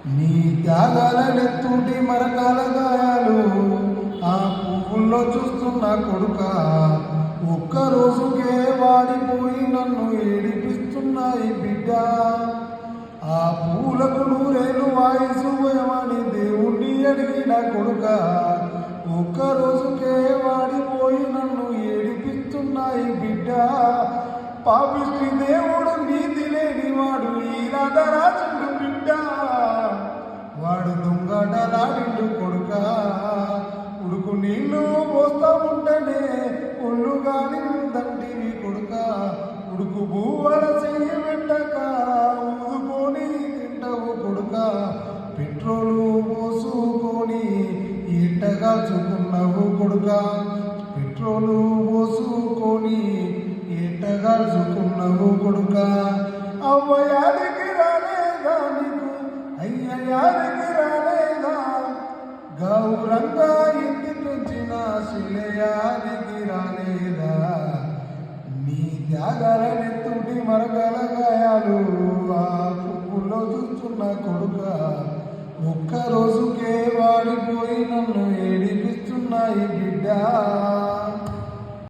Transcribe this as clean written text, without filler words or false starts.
నీ త్యాగాలనెత్తుటి మరకాల గాయాలు ఆ పువ్వుల్లో చూస్తున్న కొడుక ఒక్క రోజుకే వాడిపోయి నన్ను ఏడిపిస్తున్నాయి బిడ్డ. ఆ పూలకు నూరేలు వాయిసు భయమని దేవుణ్ణి అడిగిన కొడుక ఒక్క రోజుకే వాడిపోయి నన్ను ఏడిపిస్తున్నాయి బిడ్డ. పాపిష్టి దేవుడు నీతి లేని వాడు ఈరాధరాజుడు బిడ్డ. వాడు దొంగటలాడిండు కొడుక ఉడుకు నీళ్ళు పోస్తా ఉంటేనే ఒళ్ళు గాలి దంటివి కొడుక. ఉడుకు భూవల చెయ్యి పెట్టక ఊదుకొని తింటవు కొడుక. పెట్రోలు పోసుకొని ఎంటగాల్చుకున్నావు కొడుక. పెట్రోలు పోసుకొని ఎంటగాల్చుకున్నావు కొడుక. అవ్వయానికి రాలేదా నీకు అయ్యయానికి రాలేదా? గౌరంగా ఇంటి పెంచిన శిలయానికి రాలేదా? నీ త్యాగాలనెత్తుటి మరకల గాయాలు ఆ పువ్వులో చూస్తున్న కొడుక ఒక్క రోజుకే వాడిపోయి నన్ను ఏడిపిస్తున్నాయి బిడ్డ.